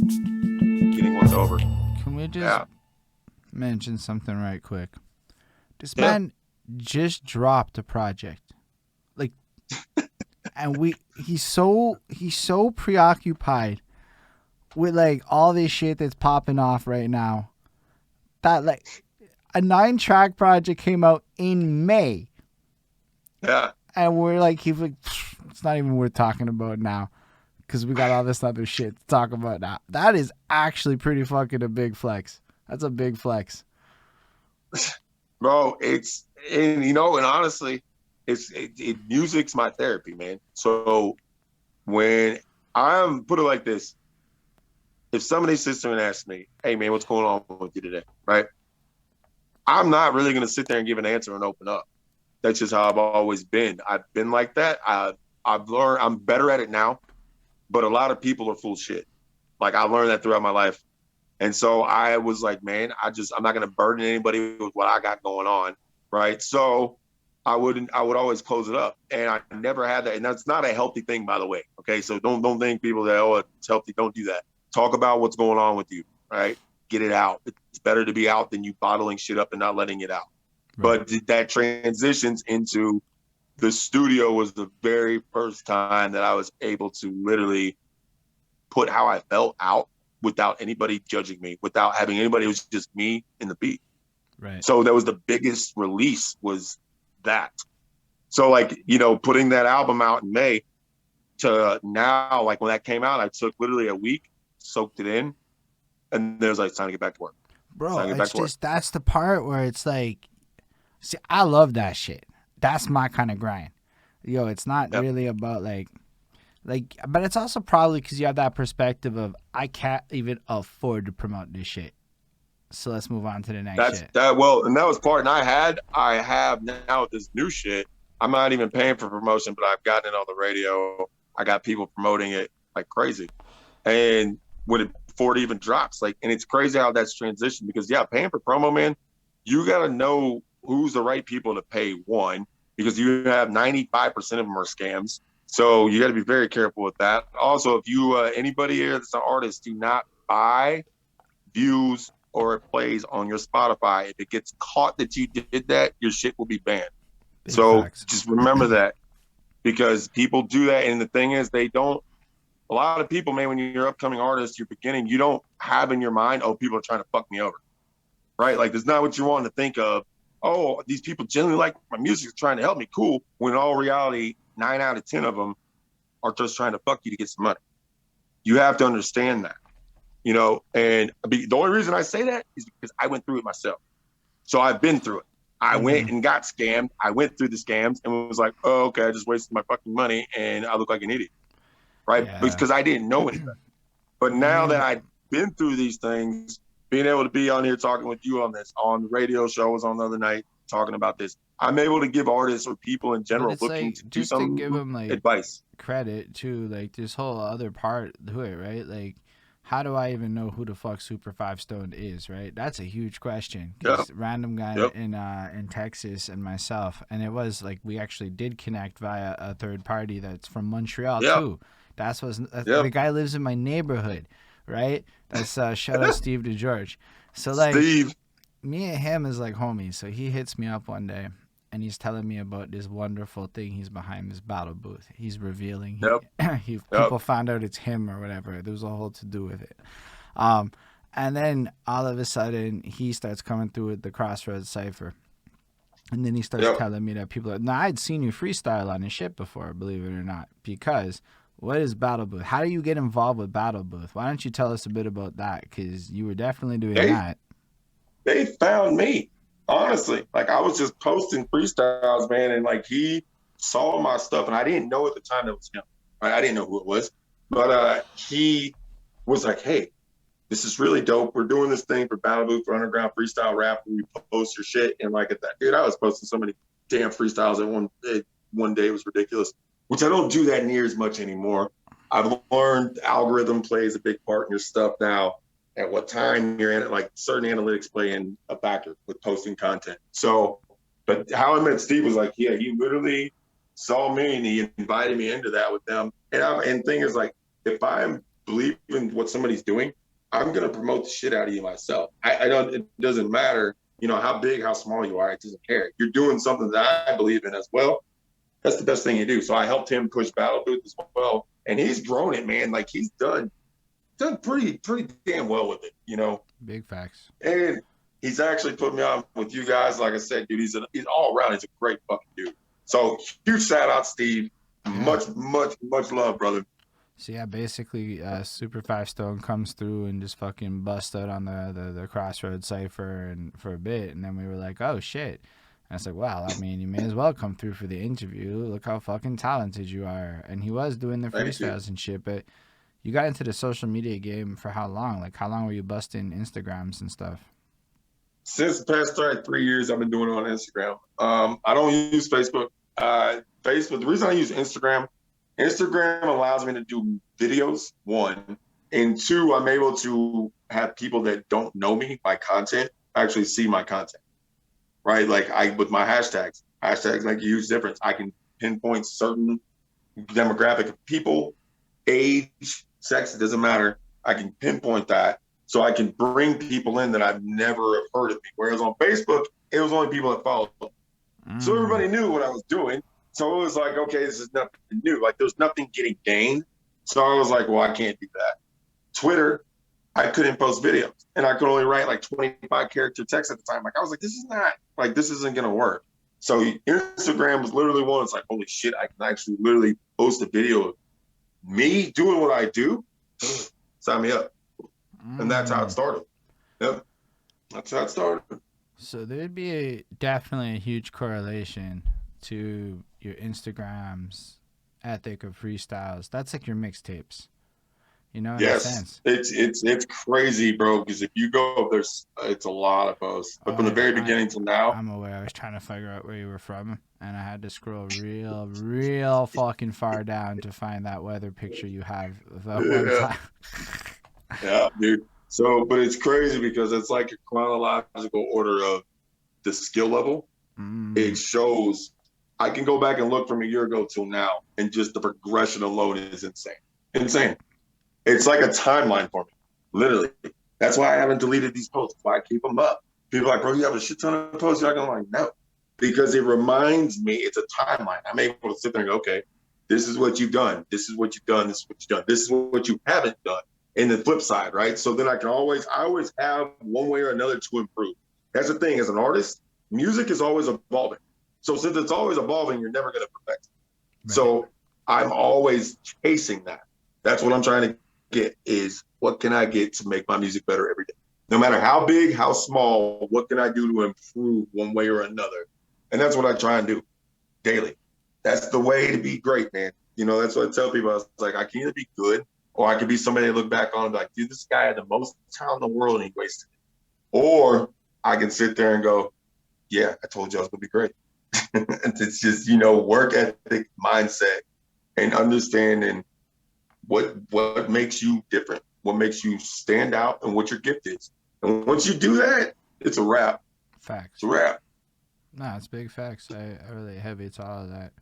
getting looked over. Can we just Yeah, mention something right quick? This yeah, man just dropped a project. Like, and he's so preoccupied with like all this shit that's popping off right now that like a 9-track project came out in May, yeah. and we're like, he's like, it's not even worth talking about now because we got all this other shit to talk about now. That is actually pretty fucking a big flex. That's a big flex. Bro, it's and and honestly, music's my therapy, man. So when I'm put it like this, if somebody sits there and asks me, "Hey, man, what's going on with you today?" Right? I'm not really gonna sit there and give an answer and open up. That's just how I've always been. I've been like that. I've learned I'm better at it now, but a lot of people are full of shit. Like I learned that throughout my life. And so I was like, man, I'm not gonna burden anybody with what I got going on. Right. So I would always close it up. And I never had that. And that's not a healthy thing, by the way. Okay. So don't think people that, oh, it's healthy. Don't do that. Talk about what's going on with you. Right. Get it out. It's better to be out than you bottling shit up and not letting it out. Right. But that transitions into the studio was the very first time that I was able to literally put how I felt out without anybody judging me, without having anybody. It was just me and the beat. Right. So that was the biggest release was that. So like, putting that album out in May to now, like when that came out, I took literally a week, soaked it in, and then it was like, it's time to get back to work. It's time Bro, to get back it's to work. just that's the part where it's like, see, I love that shit. That's my kind of grind. Yo, it's not Yep. really about but it's also probably because you have that perspective of I can't even afford to promote this shit. So let's move on to the next That's shit. that. Well, and that was part. And I have now this new shit. I'm not even paying for promotion, but I've gotten it on the radio. I got people promoting it like crazy. And when it before it even drops, like, and it's crazy how that's transitioned because yeah, paying for promo, man, you got to know who's the right people to pay. One, because you have 95% of them are scams, so you got to be very careful with that. Also, if you anybody here that's an artist, do not buy views or plays on your Spotify. If it gets caught that you did that, your shit will be banned. Big So facts. just remember that because people do that, and the thing is, they don't a lot of people, man, when you're an upcoming artist, you're beginning, you don't have in your mind, oh, people are trying to fuck me over, right? Like, that's not what you're wanting to think of. Oh, these people genuinely like my music, trying to help me, cool. When in all reality, 9 out of 10 of them are just trying to fuck you to get some money. You have to understand that, and the only reason I say that is because I went through it myself. So I've been through it. I Mm-hmm. went and got scammed. I went through the scams and was like, oh, okay, I just wasted my fucking money and I look like an idiot, right? Yeah. Because I didn't know any better. But I now that mean, I've been through these things, being able to be on here talking with you on this, on the radio show was on the other night talking about this, I'm able to give artists or people in but general it's looking like to do just to some give them like advice. credit to like this whole other part to it, right? Like, how do I even know who the fuck Super 5 Stoned is, right? That's a huge question Yep, because random guy yep, in Texas and myself, and it was like we actually did connect via a third party that's from Montreal yep, too. The yep. guy lives in my neighborhood, right? That's shout out Steve DeGeorge. So like Steve. me and him is like homies. So he hits me up one day and he's telling me about this wonderful thing he's behind this battle booth. He's revealing Yep, he yep. people found out it's him or whatever. There was a whole to do with it. Um, and then all of a sudden he starts coming through with the Crossroads cipher. And then he starts Yep. telling me that people are, now I'd seen you freestyle on his shit before, believe it or not. Because what is Battle Booth? How do you get involved with Battle Booth? Why don't you tell us a bit about that? Because you were definitely doing They that. they found me. Honestly. Like I was just posting freestyles, man, and like he saw my stuff and I didn't know at the time that was him. Right? I didn't know who it was. But he was like, hey, this is really dope. We're doing this thing for Battle Booth for underground freestyle rap where you post your shit. And like at that, dude, I was posting so many damn freestyles at one day. It was ridiculous, which I don't do that near as much anymore. I've learned algorithm plays a big part in your stuff now. At what time you're in it, like certain analytics play in a factor with posting content. So, but how I met Steve was like, yeah, he literally saw me and he invited me into that with them. And thing is like, if I'm believe in what somebody's doing, I'm gonna promote the shit out of you myself. I don't. It doesn't matter, how big, how small you are. It doesn't care. You're doing something that I believe in as well. That's the best thing you do. So I helped him push Battle Booth as well, and he's grown it, man. Like he's done pretty damn well with it. Big facts. And he's actually put me on with you guys. Like I said, dude, he's all around. He's a great fucking dude. So huge shout out, Steve. Yeah. Much love, brother. So yeah, basically, Super 5 Stone comes through and just fucking bust out on the Crossroads cipher and for a bit, and then we were like, oh shit. And I was like, well, I mean, you may as well come through for the interview. Look how fucking talented you are. And he was doing the freestyles and shit, but you got into the social media game for how long? Like, how long were you busting Instagrams and stuff? Since the past 3 years, I've been doing it on Instagram. I don't use Facebook. Facebook. The reason I use Instagram allows me to do videos, one, and two, I'm able to have people that don't know me, my content, actually see my content, right? Like with my hashtags make a huge difference. I can pinpoint certain demographic of people, age, sex, it doesn't matter. I can pinpoint that so I can bring people in that I've never have heard of me. Whereas on Facebook, it was only people that followed me. So everybody knew what I was doing. So it was like, okay, this is nothing new. Like there's nothing getting gained. So I was like, well, I can't do that. Twitter, I couldn't post videos and I could only write like 25 character text at the time. Like I was like, this isn't going to work. So Instagram was literally one. It's like, holy shit, I can actually literally post a video of me doing what I do. Sign me up. And that's how it started. Yep. That's how it started. So there'd be definitely a huge correlation to your Instagram's ethic of freestyles. That's like your mixtapes, in a sense. It's crazy, bro. Because if you go, it's a lot of posts. But from the very beginning to now, I'm aware. I was trying to figure out where you were from, and I had to scroll real fucking far down to find that weather picture you have of that one time. Yeah, dude. So, but it's crazy because it's like a chronological order of the skill level. It shows. I can go back and look from a year ago till now, and just the progression alone is insane. Insane. It's like a timeline for me, literally. That's why I haven't deleted these posts. That's why I keep them up. People are like, bro, you have a shit ton of posts. You're not gonna like, no, because it reminds me. It's a timeline. I'm able to sit there and go, okay, this is what you've done. This is what you've done. This is what you've done. This is what you haven't done. And the flip side, right? So then I always have one way or another to improve. That's the thing. As an artist, music is always evolving. So since it's always evolving, you're never going to perfect it. Right. So I'm always chasing that. That's what I'm trying to get is what can I get to make my music better every day? No matter how big, how small, what can I do to improve one way or another? And that's what I try and do daily. That's the way to be great, man. That's what I tell people. I was like, I can either be good or I could be somebody that look back on and be like, dude, this guy had the most talent in the world and he wasted it. Or I can sit there and go, yeah, I told you I was going to be great. It's just, work ethic, mindset, and understanding what makes you different, what makes you stand out, and what your gift is. And once you do that, it's a wrap. Facts. It's a wrap. No, it's big facts. I really heavy to all of that.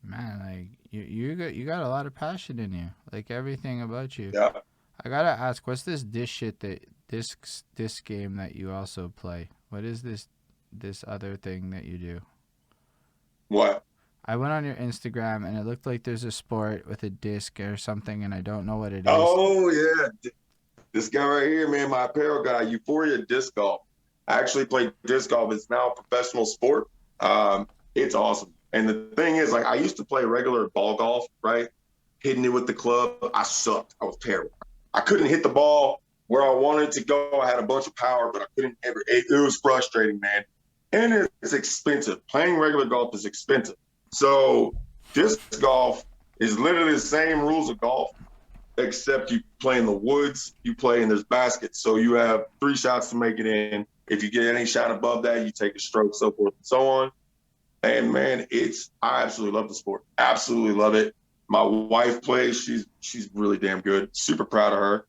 Man, like you got a lot of passion in you. Like everything about you. Yeah. I gotta ask, what's this shit that this game that you also play? What is this other thing that you do? What? I went on your Instagram and it looked like there's a sport with a disc or something, and I don't know what it is. Oh yeah, this guy right here, man, my apparel guy, Euphoria Disc Golf. I actually play disc golf. It's now a professional sport. It's awesome. And the thing is, like, I used to play regular ball golf, right? Hitting it with the club. I sucked. I was terrible. I couldn't hit the ball where I wanted to go. I had a bunch of power, but I couldn't ever. It was frustrating, man. And it's expensive. Playing regular golf is expensive. So disc golf is literally the same rules of golf, except you play in the woods, you play and there's baskets. So you have 3 shots to make it in. If you get any shot above that, you take a stroke, so forth and so on. And man, I absolutely love the sport. Absolutely love it. My wife plays. She's really damn good. Super proud of her.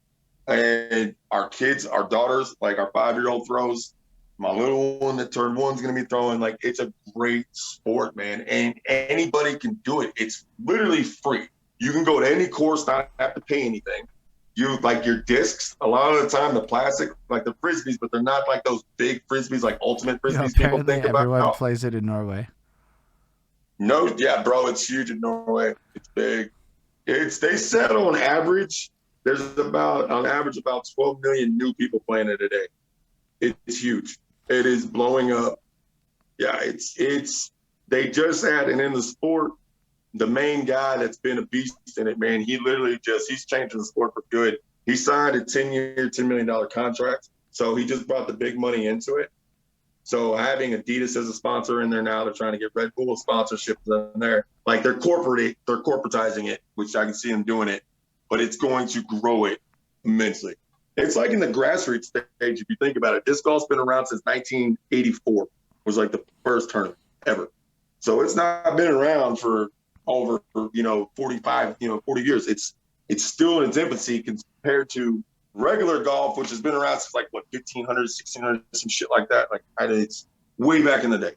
And our kids, our daughters, like our 5-year-old throws. My little one that turned 1's going to be throwing. Like, it's a great sport, man. And anybody can do it. It's literally free. You can go to any course, not have to pay anything. You like your discs. A lot of the time, the plastic, like the frisbees, but they're not like those big frisbees, like ultimate You know, frisbees people apparently think everyone about. plays it in Norway. No, yeah, bro, it's huge in Norway. It's big. They said on average, there's about on average about 12 million new people playing it a day. It's huge. It is blowing up. Yeah, it's they just had, and in the sport, the main guy that's been a beast in it, man, he literally he's changing the sport for good. He signed a 10-year, $10 million contract. So he just brought the big money into it. So having Adidas as a sponsor in there now, they're trying to get Red Bull sponsorship in there. Like they're corporatizing it, which I can see them doing it, but it's going to grow it immensely. It's like in the grassroots stage, if you think about it. Disc golf's been around since 1984. Was like the first tournament ever. So it's not been around for over 45 40 years. It's still in its infancy compared to regular golf, which has been around since like what 1500, 1600, some shit like that. Like it's way back in the day.